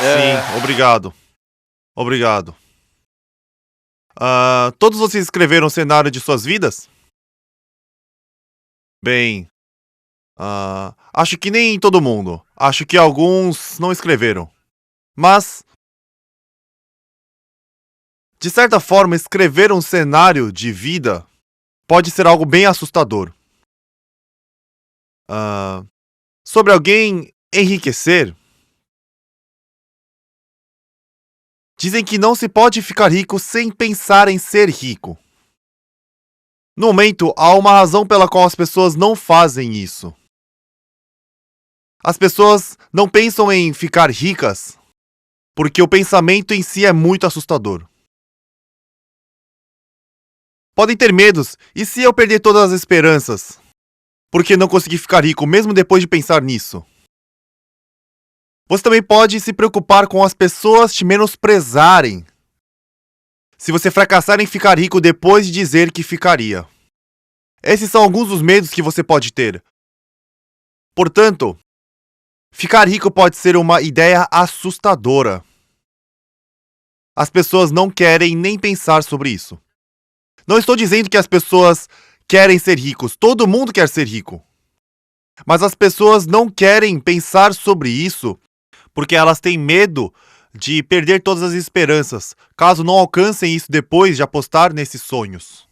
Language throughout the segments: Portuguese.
Sim, obrigado. Obrigado. Todos vocês escreveram o cenário de suas vidas? Bem, acho que nem todo mundo. Acho que alguns não escreveram. Mas, de certa forma, escrever um cenário de vida pode ser algo bem assustador. Ah, Sobre alguém enriquecer, dizem que não se pode ficar rico sem pensar em ser rico. No momento, há uma razão pela qual as pessoas não fazem isso. As pessoas não pensam em ficar ricas porque o pensamento em si é muito assustador. Podem ter medos, e se eu perder todas as esperanças? Porque não consegui ficar rico mesmo depois de pensar nisso? Você também pode se preocupar com as pessoas te menosprezarem se você fracassar em ficar rico depois de dizer que ficaria. Esses são alguns dos medos que você pode ter. Portanto, ficar rico pode ser uma ideia assustadora. As pessoas não querem nem pensar sobre isso. Não estou dizendo que as pessoas querem ser ricos. Todo mundo quer ser rico. Mas as pessoas não querem pensar sobre isso porque elas têm medo de perder todas as esperanças, caso não alcancem isso depois de apostar nesses sonhos.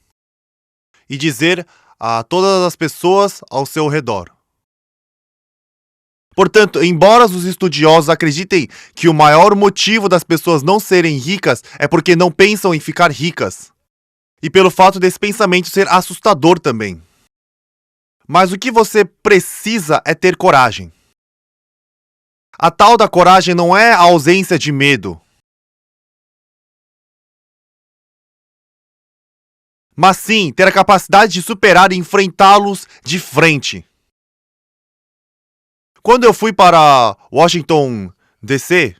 E dizer a todas as pessoas ao seu redor. Portanto, embora os estudiosos acreditem que o maior motivo das pessoas não serem ricas é porque não pensam em ficar ricas, e pelo fato desse pensamento ser assustador também. Mas o que você precisa é ter coragem. A tal da coragem não é a ausência de medo, mas sim ter a capacidade de superar e enfrentá-los de frente. Quando eu fui para Washington, D.C.,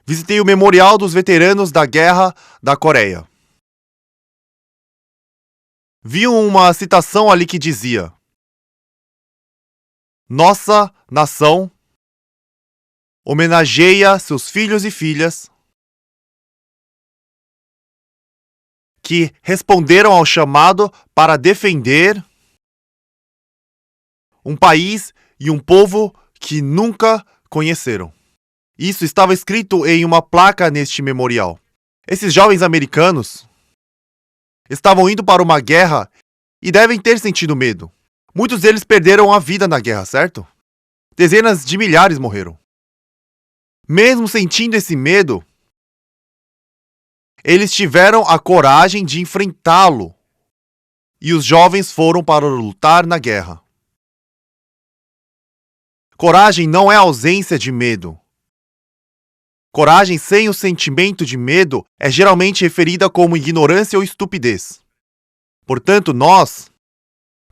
visitei o Memorial dos Veteranos da Guerra da Coreia. Vi uma citação ali que dizia: Nossa nação homenageia seus filhos e filhas que responderam ao chamado para defender um país e um povo que nunca conheceram. Isso estava escrito em uma placa neste memorial. Esses jovens americanos estavam indo para uma guerra e devem ter sentido medo. Muitos deles perderam a vida na guerra, certo? Dezenas de milhares morreram. Mesmo sentindo esse medo, eles tiveram a coragem de enfrentá-lo. E os jovens foram para lutar na guerra. Coragem não é ausência de medo. Coragem sem o sentimento de medo é geralmente referida como ignorância ou estupidez. Portanto, nós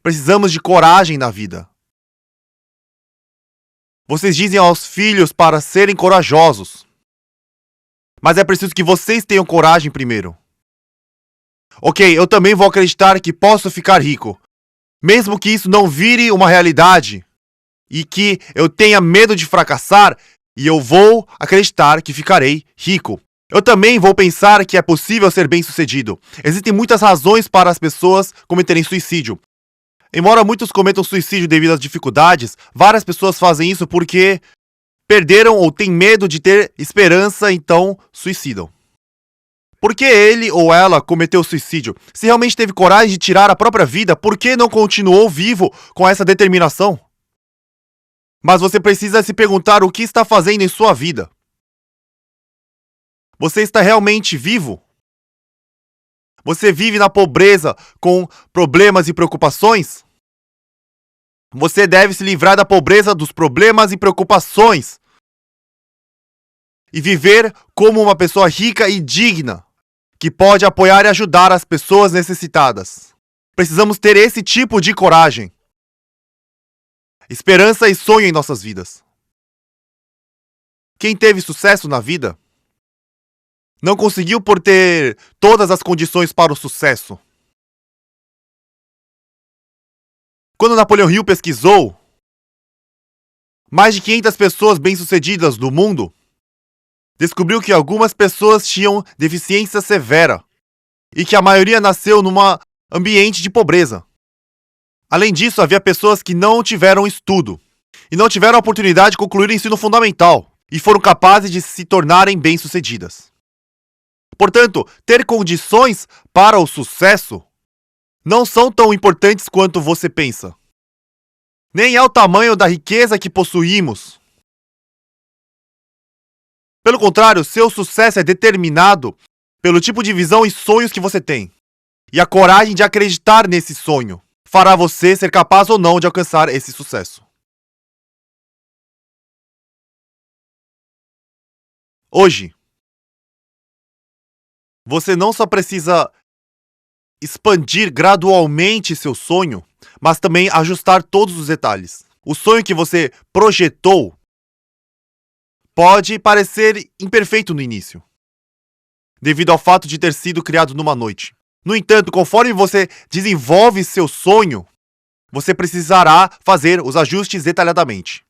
precisamos de coragem na vida. Vocês dizem aos filhos para serem corajosos. Mas é preciso que vocês tenham coragem primeiro. Ok, eu também vou acreditar que posso ficar rico, mesmo que isso não vire uma realidade e que eu tenha medo de fracassar, e eu vou acreditar que ficarei rico. Eu também vou pensar que é possível ser bem-sucedido. Existem muitas razões para as pessoas cometerem suicídio. Embora muitos cometam suicídio devido às dificuldades, várias pessoas fazem isso porque perderam ou têm medo de ter esperança, então suicidam. Por que ele ou ela cometeu suicídio? Se realmente teve coragem de tirar a própria vida, por que não continuou vivo com essa determinação? Mas você precisa se perguntar o que está fazendo em sua vida. Você está realmente vivo? Você vive na pobreza com problemas e preocupações? Você deve se livrar da pobreza, dos problemas e preocupações e viver como uma pessoa rica e digna, que pode apoiar e ajudar as pessoas necessitadas. Precisamos ter esse tipo de coragem, esperança e sonho em nossas vidas. Quem teve sucesso na vida não conseguiu por ter todas as condições para o sucesso. Quando Napoleão Hill pesquisou mais de 500 pessoas bem-sucedidas do mundo, descobriu que algumas pessoas tinham deficiência severa e que a maioria nasceu num ambiente de pobreza. Além disso, havia pessoas que não tiveram estudo e não tiveram a oportunidade de concluir o ensino fundamental e foram capazes de se tornarem bem-sucedidas. Portanto, ter condições para o sucesso não são tão importantes quanto você pensa. Nem é o tamanho da riqueza que possuímos. Pelo contrário, seu sucesso é determinado pelo tipo de visão e sonhos que você tem. E a coragem de acreditar nesse sonho fará você ser capaz ou não de alcançar esse sucesso. Hoje, você não só precisa expandir gradualmente seu sonho, mas também ajustar todos os detalhes. O sonho que você projetou pode parecer imperfeito no início, devido ao fato de ter sido criado numa noite. No entanto, conforme você desenvolve seu sonho, você precisará fazer os ajustes detalhadamente.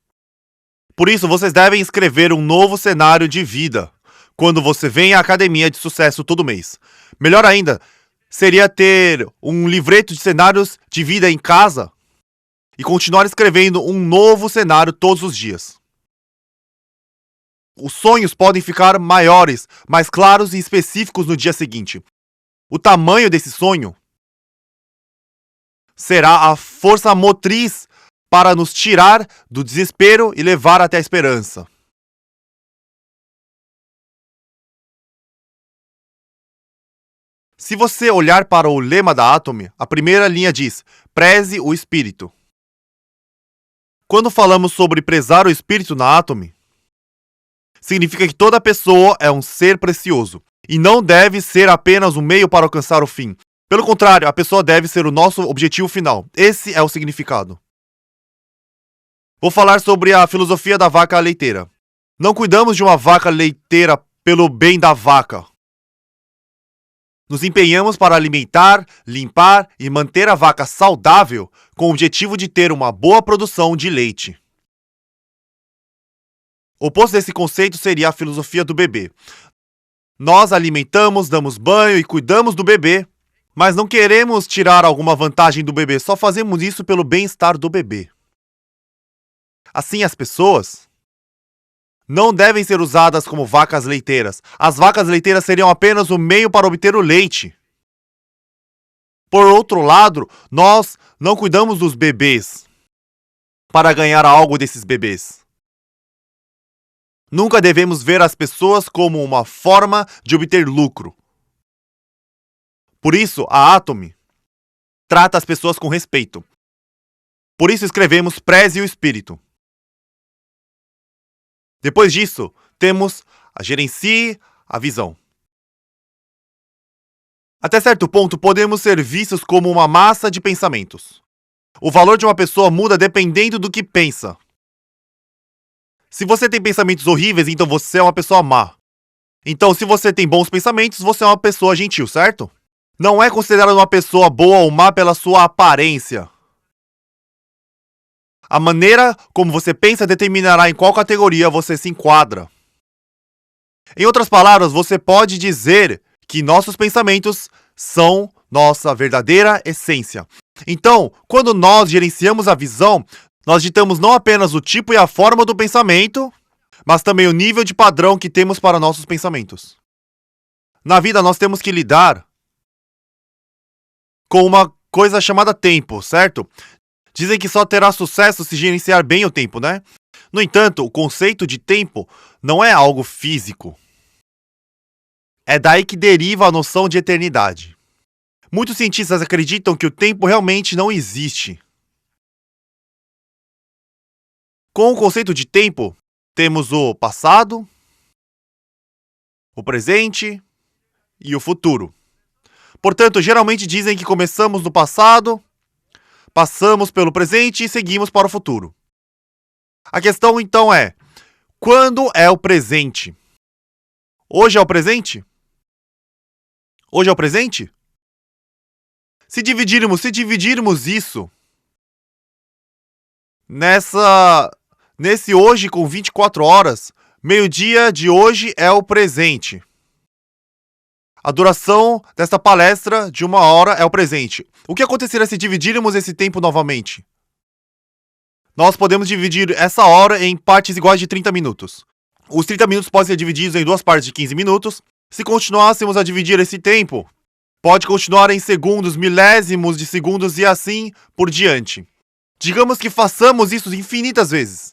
Por isso, vocês devem escrever um novo cenário de vida quando você vem à academia de sucesso todo mês. Melhor ainda, seria ter um livreto de cenários de vida em casa e continuar escrevendo um novo cenário todos os dias. Os sonhos podem ficar maiores, mais claros e específicos no dia seguinte. O tamanho desse sonho será a força motriz para nos tirar do desespero e levar até a esperança. Se você olhar para o lema da Atomy, a primeira linha diz: preze o espírito. Quando falamos sobre prezar o espírito na Atomy, significa que toda pessoa é um ser precioso e não deve ser apenas um meio para alcançar o fim. Pelo contrário, a pessoa deve ser o nosso objetivo final. Esse é o significado. Vou falar sobre a filosofia da vaca leiteira. Não cuidamos de uma vaca leiteira pelo bem da vaca. Nos empenhamos para alimentar, limpar e manter a vaca saudável com o objetivo de ter uma boa produção de leite. O oposto desse conceito seria a filosofia do bebê. Nós alimentamos, damos banho e cuidamos do bebê, mas não queremos tirar alguma vantagem do bebê, só fazemos isso pelo bem-estar do bebê. Assim, as pessoas não devem ser usadas como vacas leiteiras. As vacas leiteiras seriam apenas o meio para obter o leite. Por outro lado, nós não cuidamos dos bebês para ganhar algo desses bebês. Nunca devemos ver as pessoas como uma forma de obter lucro. Por isso, a Atomy trata as pessoas com respeito. Por isso escrevemos preze o espírito. Depois disso, temos a gerencie a visão. Até certo ponto, podemos ser vistos como uma massa de pensamentos. O valor de uma pessoa muda dependendo do que pensa. Se você tem pensamentos horríveis, então você é uma pessoa má. Então, se você tem bons pensamentos, você é uma pessoa gentil, certo? Não é considerado uma pessoa boa ou má pela sua aparência. A maneira como você pensa determinará em qual categoria você se enquadra. Em outras palavras, você pode dizer que nossos pensamentos são nossa verdadeira essência. Então, quando nós gerenciamos a visão, nós ditamos não apenas o tipo e a forma do pensamento, mas também o nível de padrão que temos para nossos pensamentos. Na vida, nós temos que lidar com uma coisa chamada tempo, certo? Dizem que só terá sucesso se gerenciar bem o tempo, né? No entanto, o conceito de tempo não é algo físico. É daí que deriva a noção de eternidade. Muitos cientistas acreditam que o tempo realmente não existe. Com o conceito de tempo, temos o passado, o presente e o futuro. Portanto, geralmente dizem que começamos no passado, passamos pelo presente e seguimos para o futuro. A questão então é: quando é o presente? Hoje é o presente? Hoje é o presente? Se dividirmos isso nesse hoje com 24 horas, Meio-dia de hoje é o presente. A duração desta palestra de 1 hora é o presente. O que aconteceria se dividirmos esse tempo novamente? Nós podemos dividir essa hora em partes iguais de 30 minutos. Os 30 minutos podem ser divididos em 2 partes de 15 minutos. Se continuássemos a dividir esse tempo, pode continuar em segundos, milésimos de segundos e assim por diante. Digamos que façamos isso infinitas vezes.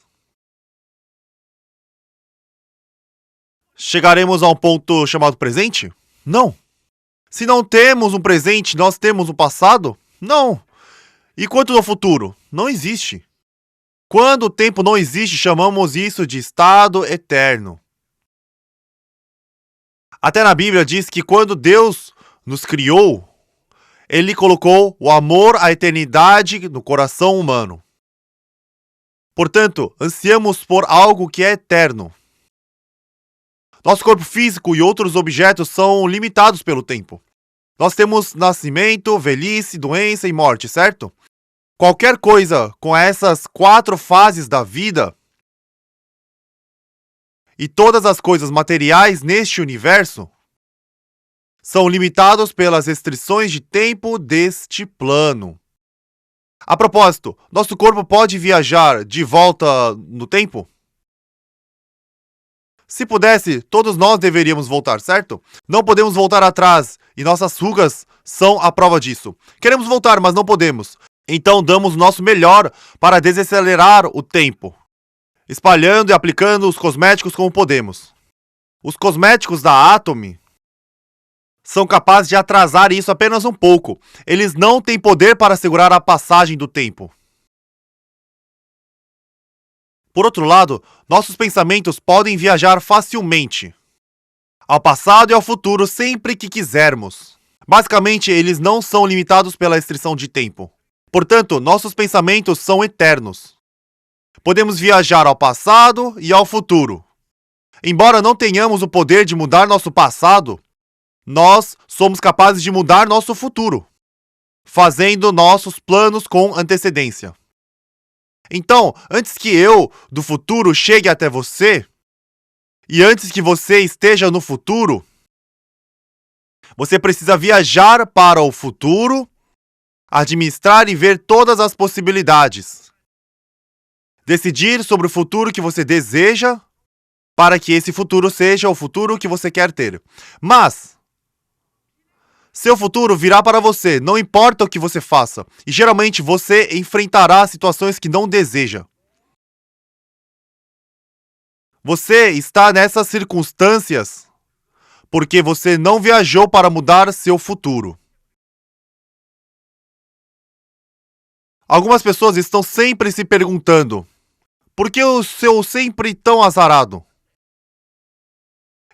Chegaremos a um ponto chamado presente? Não. Se não temos um presente, nós temos um passado? Não. E quanto ao futuro? Não existe. Quando o tempo não existe, chamamos isso de estado eterno. Até na Bíblia diz que quando Deus nos criou, Ele colocou o amor à eternidade no coração humano. Portanto, ansiamos por algo que é eterno. Nosso corpo físico e outros objetos são limitados pelo tempo. Nós temos nascimento, velhice, doença e morte, certo? Qualquer coisa com essas 4 fases da vida e todas as coisas materiais neste universo são limitados pelas restrições de tempo deste plano. A propósito, nosso corpo pode viajar de volta no tempo? Se pudesse, todos nós deveríamos voltar, certo? Não podemos voltar atrás e nossas rugas são a prova disso. Queremos voltar, mas não podemos. Então damos o nosso melhor para desacelerar o tempo, espalhando e aplicando os cosméticos como podemos. Os cosméticos da Atomy são capazes de atrasar isso apenas um pouco. Eles não têm poder para segurar a passagem do tempo. Por outro lado, nossos pensamentos podem viajar facilmente ao passado e ao futuro sempre que quisermos. Basicamente, eles não são limitados pela restrição de tempo. Portanto, nossos pensamentos são eternos. Podemos viajar ao passado e ao futuro. Embora não tenhamos o poder de mudar nosso passado, nós somos capazes de mudar nosso futuro, fazendo nossos planos com antecedência. Então, antes que eu, do futuro, chegue até você, e antes que você esteja no futuro, você precisa viajar para o futuro, administrar e ver todas as possibilidades. Decidir sobre o futuro que você deseja, para que esse futuro seja o futuro que você quer ter. Mas seu futuro virá para você, não importa o que você faça, e geralmente você enfrentará situações que não deseja. Você está nessas circunstâncias porque você não viajou para mudar seu futuro. Algumas pessoas estão sempre se perguntando: por que eu sou sempre tão azarado?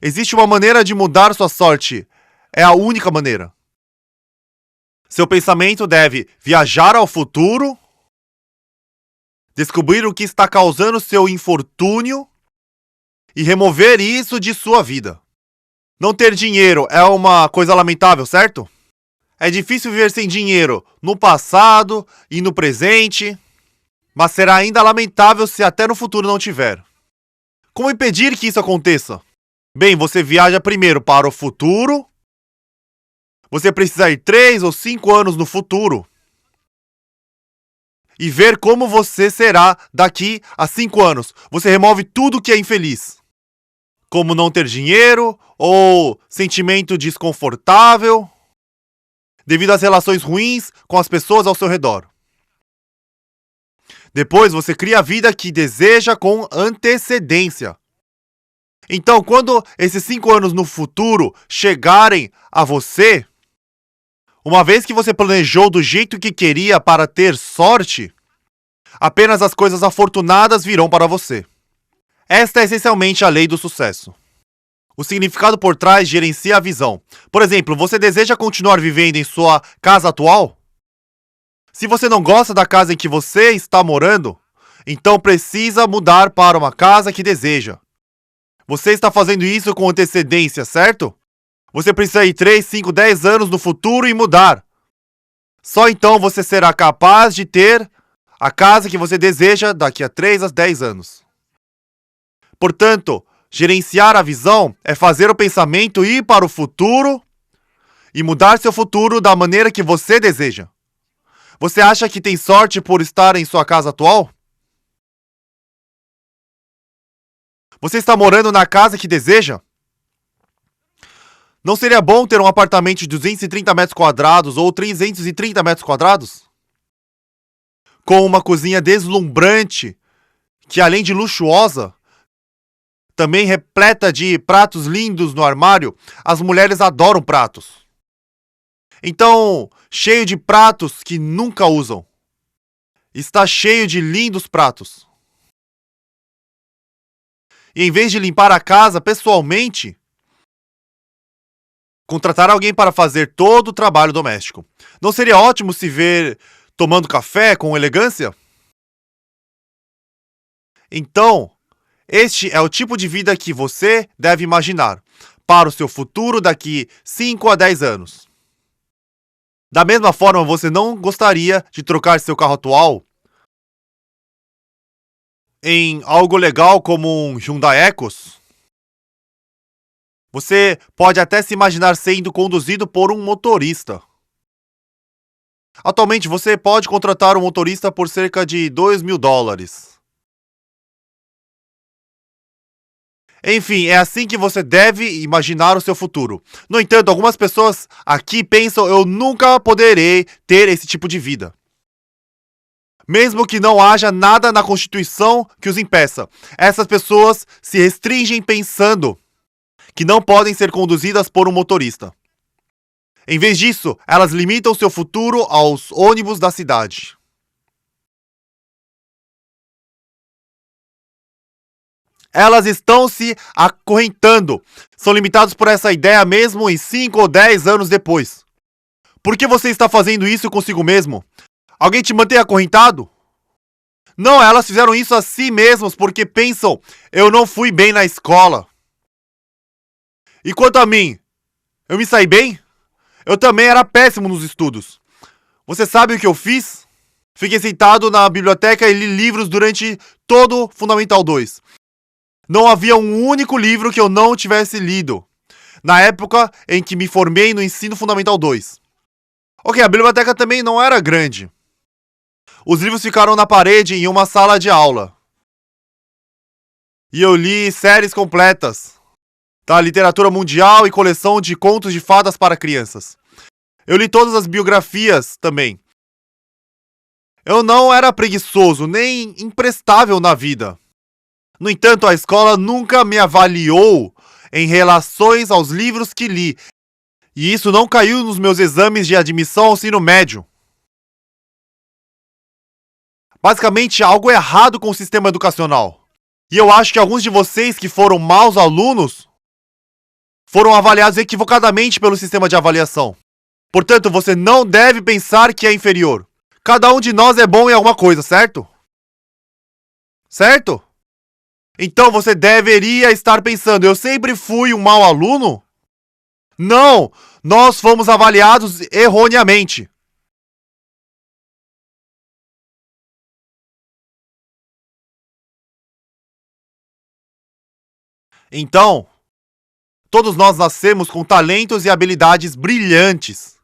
Existe uma maneira de mudar sua sorte. É a única maneira. Seu pensamento deve viajar ao futuro, descobrir o que está causando seu infortúnio e remover isso de sua vida. Não ter dinheiro é uma coisa lamentável, certo? É difícil viver sem dinheiro no passado e no presente, mas será ainda lamentável se até no futuro não tiver. Como impedir que isso aconteça? Bem, você viaja primeiro para o futuro. Você precisa ir 3 ou 5 anos no futuro e ver como você será daqui a 5 anos. Você remove tudo que é infeliz, como não ter dinheiro ou sentimento desconfortável devido às relações ruins com as pessoas ao seu redor. Depois você cria a vida que deseja com antecedência. Então, quando esses 5 anos no futuro chegarem a você, uma vez que você planejou do jeito que queria para ter sorte, apenas as coisas afortunadas virão para você. Esta é essencialmente a lei do sucesso. O significado por trás gerencia a visão. Por exemplo, você deseja continuar vivendo em sua casa atual? Se você não gosta da casa em que você está morando, então precisa mudar para uma casa que deseja. Você está fazendo isso com antecedência, certo? Você precisa ir 3, 5, 10 anos no futuro e mudar. Só então você será capaz de ter a casa que você deseja daqui a 3 a 10 anos. Portanto, Gerenciar a visão é fazer o pensamento ir para o futuro e mudar seu futuro da maneira que você deseja. Você acha que tem sorte por estar em sua casa atual? Você está morando na casa que deseja? Não seria bom ter um apartamento de 230 metros quadrados ou 330 metros quadrados? Com uma cozinha deslumbrante, que além de luxuosa, também repleta de pratos lindos no armário. As mulheres adoram pratos. Então, cheio de pratos que nunca usam. Está cheio de lindos pratos. E em vez de limpar a casa pessoalmente, contratar alguém para fazer todo o trabalho doméstico. Não seria ótimo se ver tomando café com elegância? Então, este é o tipo de vida que você deve imaginar para o seu futuro daqui 5 a 10 anos. Da mesma forma, você não gostaria de trocar seu carro atual em algo legal como um Hyundai Ecos? Você pode até se imaginar sendo conduzido por um motorista. Atualmente, você pode contratar um motorista por cerca de $2.000. Enfim, é assim que você deve imaginar o seu futuro. No entanto, algumas pessoas aqui pensam: eu nunca poderei ter esse tipo de vida. Mesmo que não haja nada na Constituição que os impeça, essas pessoas se restringem pensando que não podem ser conduzidas por um motorista. Em vez disso, elas limitam seu futuro aos ônibus da cidade. Elas estão se acorrentando. São limitados por essa ideia mesmo em 5 ou 10 anos depois. Por que você está fazendo isso consigo mesmo? Alguém te mantém acorrentado? Não, elas fizeram isso a si mesmas porque pensam: eu não fui bem na escola. E quanto a mim, eu me saí bem? Eu também era péssimo nos estudos. Você sabe o que eu fiz? Fiquei sentado na biblioteca e li livros durante todo o Fundamental 2. Não havia um único livro que eu não tivesse lido na época em que me formei no Ensino Fundamental 2. Ok, a biblioteca também não era grande. Os livros ficaram na parede em uma sala de aula. E eu li séries completas da literatura mundial e coleção de contos de fadas para crianças. Eu li todas as biografias também. Eu não era preguiçoso nem imprestável na vida. No entanto, a escola nunca me avaliou em relação aos livros que li. E isso não caiu nos meus exames de admissão ao ensino médio. Basicamente, há algo errado com o sistema educacional. E eu acho que alguns de vocês que foram maus alunos foram avaliados equivocadamente pelo sistema de avaliação. Portanto, você não deve pensar que é inferior. Cada um de nós é bom em alguma coisa, certo? Certo? Então você deveria estar pensando: eu sempre fui um mau aluno? Não! Nós fomos avaliados erroneamente. Então, todos nós nascemos com talentos e habilidades brilhantes.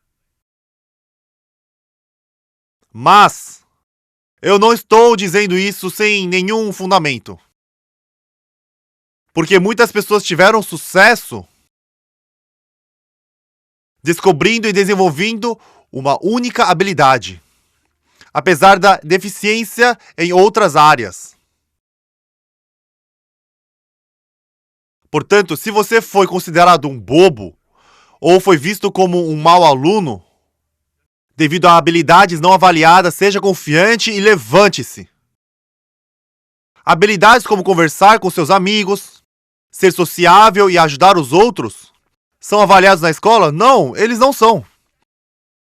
Mas eu não estou dizendo isso sem nenhum fundamento. Porque muitas pessoas tiveram sucesso descobrindo e desenvolvendo uma única habilidade, apesar da deficiência em outras áreas. Portanto, se você foi considerado um bobo ou foi visto como um mau aluno, devido a habilidades não avaliadas, seja confiante e levante-se. Habilidades como conversar com seus amigos, ser sociável e ajudar os outros, são avaliados na escola? Não, eles não são.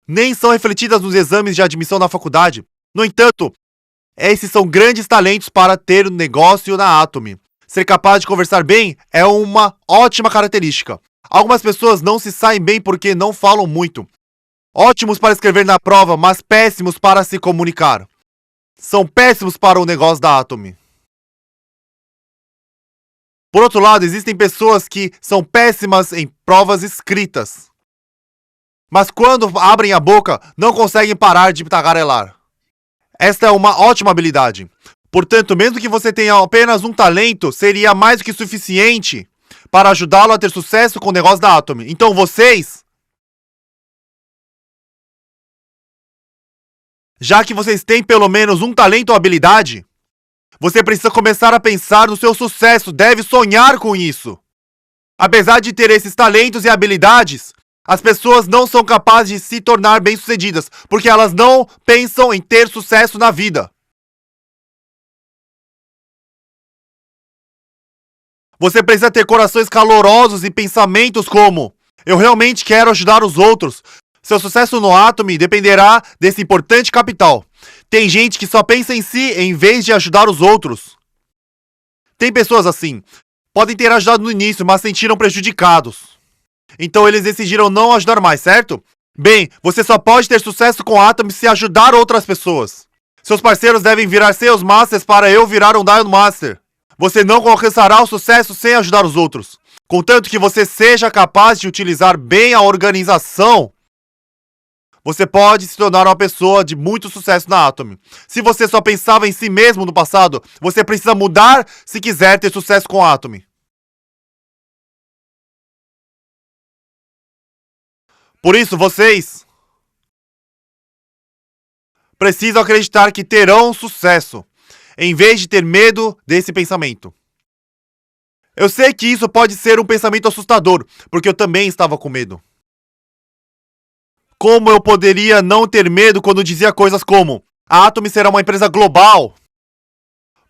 Nem são refletidas nos exames de admissão na faculdade. No entanto, esses são grandes talentos para ter um negócio na Atomy. Ser capaz de conversar bem é uma ótima característica. Algumas pessoas não se saem bem porque não falam muito. Ótimos para escrever na prova, mas péssimos para se comunicar. São péssimos para o negócio da Atomy. Por outro lado, existem pessoas que são péssimas em provas escritas, mas quando abrem a boca, não conseguem parar de tagarelar. Esta é uma ótima habilidade. Portanto, mesmo que você tenha apenas um talento, seria mais do que suficiente para ajudá-lo a ter sucesso com o negócio da Atomy. Então já que vocês têm pelo menos um talento ou habilidade, você precisa começar a pensar no seu sucesso, deve sonhar com isso. Apesar de ter esses talentos e habilidades, as pessoas não são capazes de se tornar bem-sucedidas, porque elas não pensam em ter sucesso na vida. Você precisa ter corações calorosos e pensamentos como: eu realmente quero ajudar os outros. Seu sucesso no Atomy dependerá desse importante capital. Tem gente que só pensa em si em vez de ajudar os outros. Tem pessoas assim. Podem ter ajudado no início, mas se sentiram prejudicados. Então eles decidiram não ajudar mais, certo? Bem, você só pode ter sucesso com Atomy se ajudar outras pessoas. Seus parceiros devem virar Sales Masters para eu virar um Diamond Master. Você não alcançará o sucesso sem ajudar os outros. Contanto que você seja capaz de utilizar bem a organização, você pode se tornar uma pessoa de muito sucesso na Atomy. Se você só pensava em si mesmo no passado, você precisa mudar se quiser ter sucesso com a Atomy. Por isso, vocês precisam acreditar que terão sucesso, em vez de ter medo desse pensamento. Eu sei que isso pode ser um pensamento assustador, porque eu também estava com medo. Como eu poderia não ter medo quando dizia coisas como: a Atomy será uma empresa global,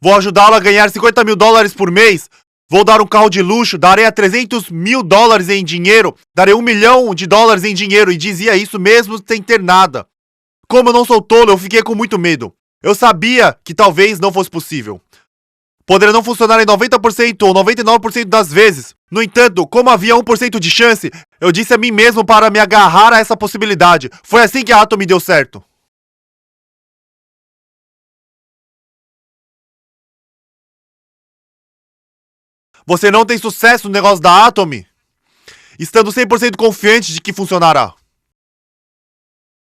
vou ajudá-la a ganhar $50 mil por mês, vou dar um carro de luxo, darei a $300 mil em dinheiro, darei $1 milhão em dinheiro, e dizia isso mesmo sem ter nada. Como eu não sou tolo, eu fiquei com muito medo. Eu sabia que talvez não fosse possível. Poderia não funcionar em 90% ou 99% das vezes. No entanto, como havia 1% de chance, eu disse a mim mesmo para me agarrar a essa possibilidade. Foi assim que a Atomy deu certo. Você não tem sucesso no negócio da Atomy, estando 100% confiante de que funcionará.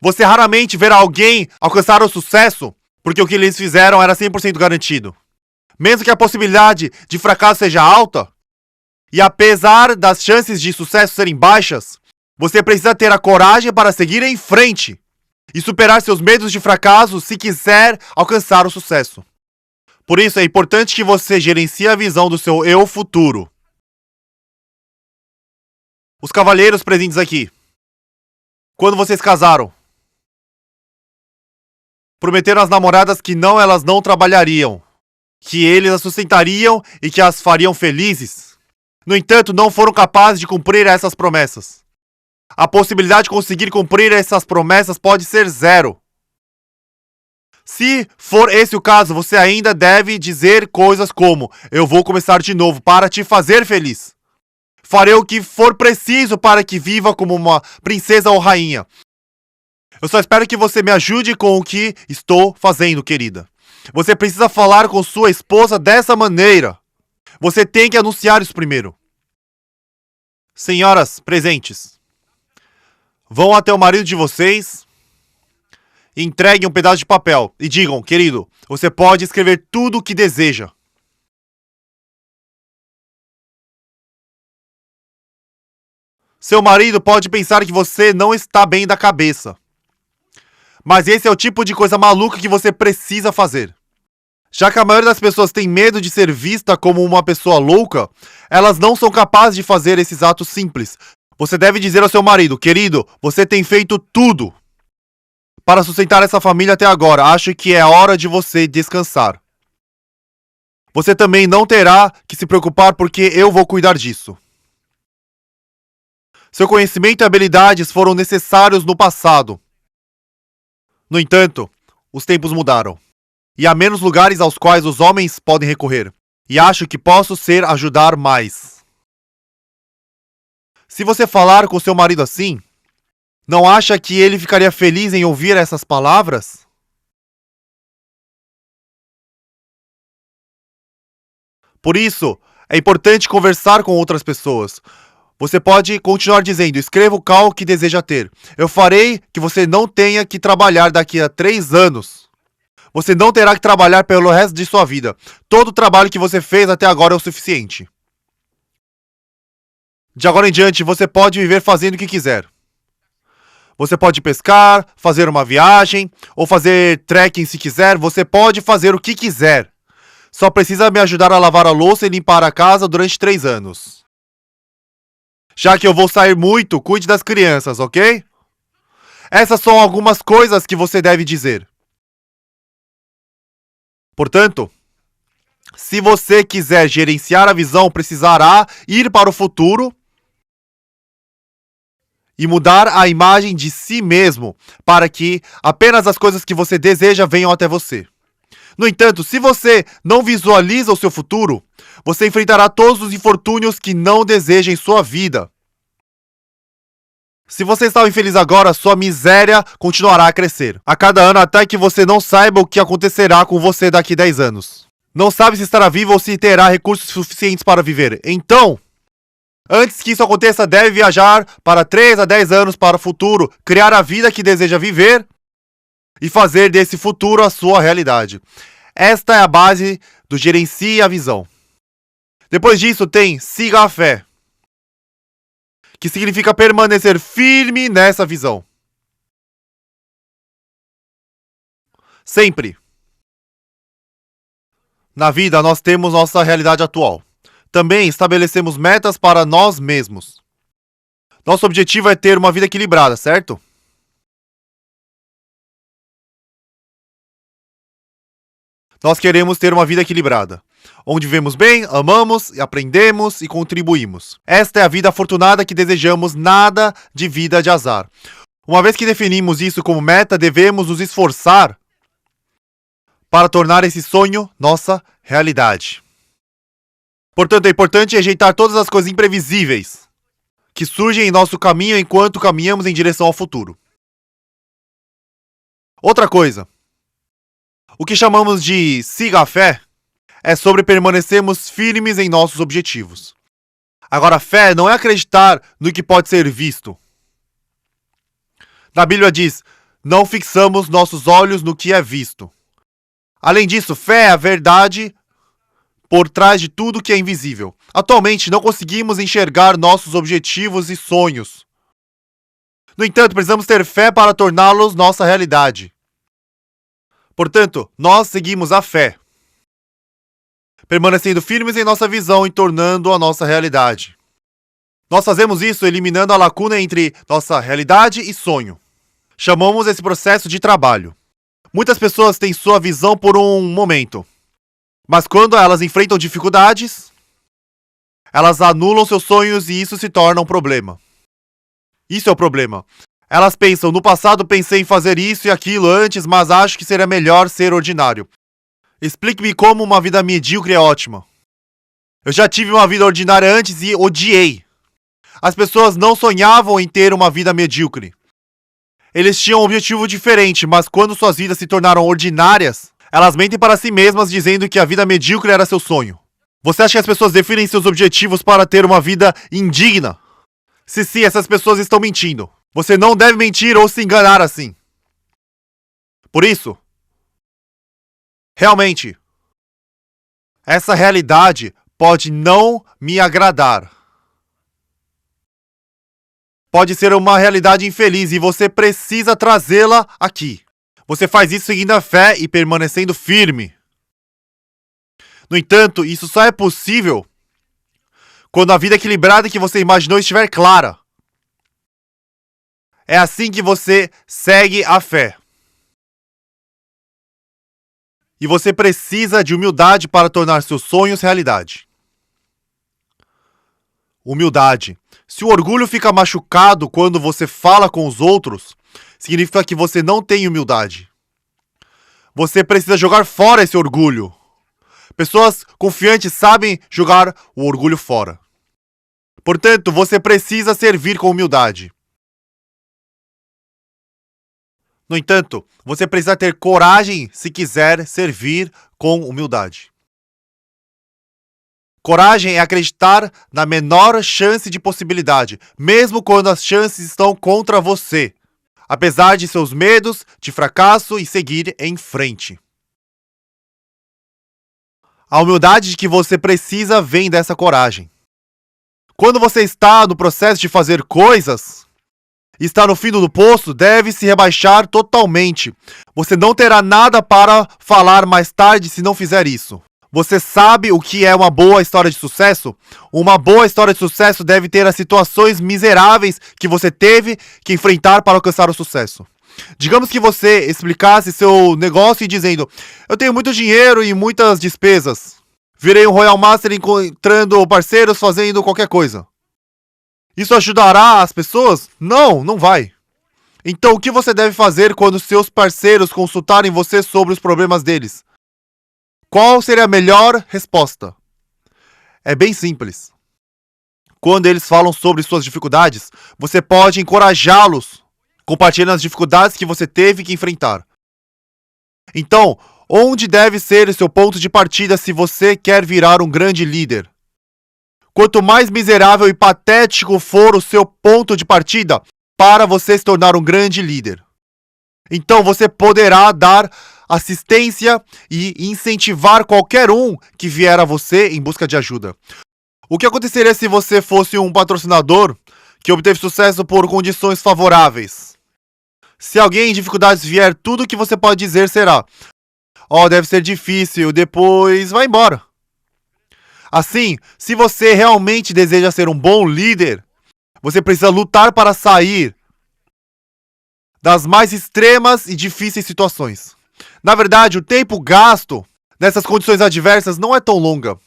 Você raramente verá alguém alcançar o sucesso porque o que eles fizeram era 100% garantido. Mesmo que a possibilidade de fracasso seja alta, e apesar das chances de sucesso serem baixas, você precisa ter a coragem para seguir em frente e superar seus medos de fracasso se quiser alcançar o sucesso. Por isso é importante que você gerencie a visão do seu eu futuro. Os cavalheiros presentes aqui, quando vocês casaram, prometeram às namoradas que elas não trabalhariam, que eles as sustentariam e que as fariam felizes. No entanto, não foram capazes de cumprir essas promessas. A possibilidade de conseguir cumprir essas promessas pode ser zero. Se for esse o caso, você ainda deve dizer coisas como: eu vou começar de novo para te fazer feliz. Farei o que for preciso para que viva como uma princesa ou rainha. Eu só espero que você me ajude com o que estou fazendo, querida. Você precisa falar com sua esposa dessa maneira. Você tem que anunciar isso primeiro. Senhoras presentes, vão até o marido de vocês, entreguem um pedaço de papel e digam: querido, você pode escrever tudo o que deseja. Seu marido pode pensar que você não está bem da cabeça. Mas esse é o tipo de coisa maluca que você precisa fazer. Já que a maioria das pessoas tem medo de ser vista como uma pessoa louca, elas não são capazes de fazer esses atos simples. Você deve dizer ao seu marido: querido, você tem feito tudo para sustentar essa família até agora. Acho que é hora de você descansar. Você também não terá que se preocupar porque eu vou cuidar disso. Seu conhecimento e habilidades foram necessários no passado. No entanto, os tempos mudaram. E há menos lugares aos quais os homens podem recorrer. E acho que posso ajudar mais. Se você falar com seu marido assim, não acha que ele ficaria feliz em ouvir essas palavras? Por isso, É importante conversar com outras pessoas. Você pode continuar dizendo, escreva o carro que deseja ter. Eu farei que você não tenha que trabalhar daqui a 3 anos. Você não terá que trabalhar pelo resto de sua vida. Todo o trabalho que você fez até agora é o suficiente. De agora em diante, você pode viver fazendo o que quiser. Você pode pescar, fazer uma viagem, ou fazer trekking se quiser. Você pode fazer o que quiser. Só precisa me ajudar a lavar a louça e limpar a casa durante 3 anos. Já que eu vou sair muito, cuide das crianças, ok? Essas são algumas coisas que você deve dizer. Portanto, se você quiser gerenciar a visão, precisará ir para o futuro e mudar a imagem de si mesmo para que apenas as coisas que você deseja venham até você. No entanto, se você não visualiza o seu futuro, você enfrentará todos os infortúnios que não deseja em sua vida. Se você está infeliz agora, sua miséria continuará a crescer a cada ano até que você não saiba o que acontecerá com você daqui a 10 anos. Não sabe se estará vivo ou se terá recursos suficientes para viver. Então, antes que isso aconteça, deve viajar para 3 a 10 anos para o futuro, criar a vida que deseja viver e fazer desse futuro a sua realidade. Esta é a base do Gerencie a Visão. Depois disso tem Siga a Fé, que significa permanecer firme nessa visão. Sempre. Na vida, nós temos nossa realidade atual. Também estabelecemos metas para nós mesmos. Nosso objetivo é ter uma vida equilibrada, certo? Nós queremos ter uma vida equilibrada, onde vivemos bem, amamos, aprendemos e contribuímos. Esta é a vida afortunada que desejamos, nada de vida de azar. Uma vez que definimos isso como meta, devemos nos esforçar para tornar esse sonho nossa realidade. Portanto, é importante rejeitar todas as coisas imprevisíveis que surgem em nosso caminho enquanto caminhamos em direção ao futuro. Outra coisa, o que chamamos de siga a fé é sobre permanecermos firmes em nossos objetivos. Agora, fé não é acreditar no que pode ser visto. Na Bíblia diz, não fixamos nossos olhos no que é visto. Além disso, fé é a verdade por trás de tudo que é invisível. Atualmente, não conseguimos enxergar nossos objetivos e sonhos. No entanto, precisamos ter fé para torná-los nossa realidade. Portanto, nós seguimos a fé, permanecendo firmes em nossa visão e tornando a nossa realidade. Nós fazemos isso eliminando a lacuna entre nossa realidade e sonho. Chamamos esse processo de trabalho. Muitas pessoas têm sua visão por um momento, mas quando elas enfrentam dificuldades, elas anulam seus sonhos e isso se torna um problema. Isso é o problema. Elas pensam, no passado pensei em fazer isso e aquilo antes, mas acho que seria melhor ser ordinário. Explique-me como uma vida medíocre é ótima. Eu já tive uma vida ordinária antes e odiei. As pessoas não sonhavam em ter uma vida medíocre. Eles tinham um objetivo diferente, mas quando suas vidas se tornaram ordinárias, elas mentem para si mesmas dizendo que a vida medíocre era seu sonho. Você acha que as pessoas definem seus objetivos para ter uma vida indigna? Se sim, essas pessoas estão mentindo. Você não deve mentir ou se enganar assim. Por isso, realmente, essa realidade pode não me agradar. Pode ser uma realidade infeliz e você precisa trazê-la aqui. Você faz isso seguindo a fé e permanecendo firme. No entanto, isso só é possível quando a vida equilibrada que você imaginou estiver clara. É assim que você segue a fé. E você precisa de humildade para tornar seus sonhos realidade. Humildade. Se o orgulho fica machucado quando você fala com os outros, significa que você não tem humildade. Você precisa jogar fora esse orgulho. Pessoas confiantes sabem jogar o orgulho fora. Portanto, você precisa servir com humildade. No entanto, você precisa ter coragem se quiser servir com humildade. Coragem é acreditar na menor chance de possibilidade, mesmo quando as chances estão contra você, apesar de seus medos de fracasso e seguir em frente. A humildade de que você precisa vem dessa coragem. Quando você está no processo de fazer coisas, está no fundo do poço, deve se rebaixar totalmente. Você não terá nada para falar mais tarde se não fizer isso. Você sabe o que é uma boa história de sucesso? Uma boa história de sucesso deve ter as situações miseráveis que você teve que enfrentar para alcançar o sucesso. Digamos que você explicasse seu negócio e dizendo: eu tenho muito dinheiro e muitas despesas. Virei um Royal Master encontrando parceiros fazendo qualquer coisa. Isso ajudará as pessoas? Não, não vai. Então o que você deve fazer quando seus parceiros consultarem você sobre os problemas deles? Qual seria a melhor resposta? É bem simples. Quando eles falam sobre suas dificuldades, você pode encorajá-los, compartilhando as dificuldades que você teve que enfrentar. Então, onde deve ser o seu ponto de partida se você quer virar um grande líder? Quanto mais miserável e patético for o seu ponto de partida para você se tornar um grande líder, então você poderá dar assistência e incentivar qualquer um que vier a você em busca de ajuda. O que aconteceria se você fosse um patrocinador que obteve sucesso por condições favoráveis? Se alguém em dificuldades vier, tudo o que você pode dizer será: deve ser difícil, depois vai embora. Assim, se você realmente deseja ser um bom líder, você precisa lutar para sair das mais extremas e difíceis situações. Na verdade, o tempo gasto nessas condições adversas não é tão longo.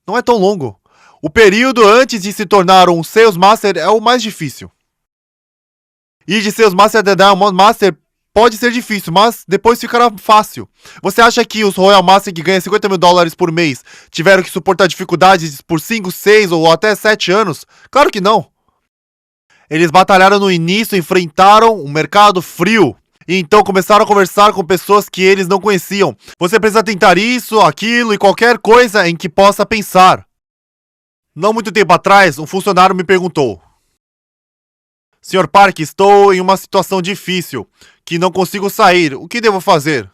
Não é tão longo. O período antes de se tornar um Sales Master é o mais difícil. E de Sales Master a Diamond Master pode ser difícil, mas depois ficará fácil. Você acha que os Royal Master que ganham $50 mil por mês tiveram que suportar dificuldades por 5, 6 ou até 7 anos? Claro que não. Eles batalharam no início, enfrentaram um mercado frio e então começaram a conversar com pessoas que eles não conheciam. Você precisa tentar isso, aquilo e qualquer coisa em que possa pensar. Não muito tempo atrás, um funcionário me perguntou: Sr. Park, estou em uma situação difícil, que não consigo sair. O que devo fazer?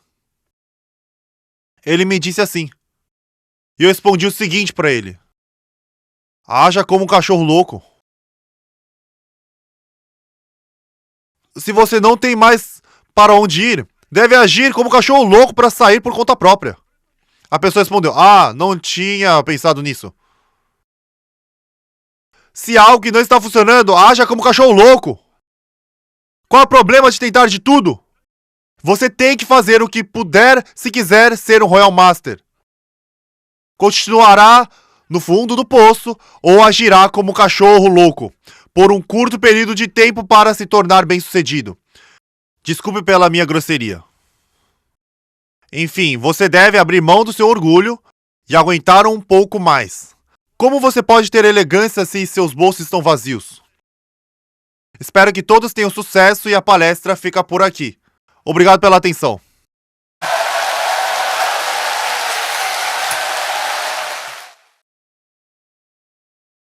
Ele me disse assim. E eu respondi o seguinte para ele: haja como um cachorro louco. Se você não tem mais para onde ir, deve agir como um cachorro louco para sair por conta própria. A pessoa respondeu: não tinha pensado nisso. Se algo não está funcionando, haja como um cachorro louco. Qual é o problema de tentar de tudo? Você tem que fazer o que puder se quiser ser um Royal Master. Continuará no fundo do poço ou agirá como um cachorro louco por um curto período de tempo para se tornar bem-sucedido. Desculpe pela minha grosseria. Enfim, você deve abrir mão do seu orgulho e aguentar um pouco mais. Como você pode ter elegância se seus bolsos estão vazios? Espero que todos tenham sucesso e a palestra fica por aqui. Obrigado pela atenção.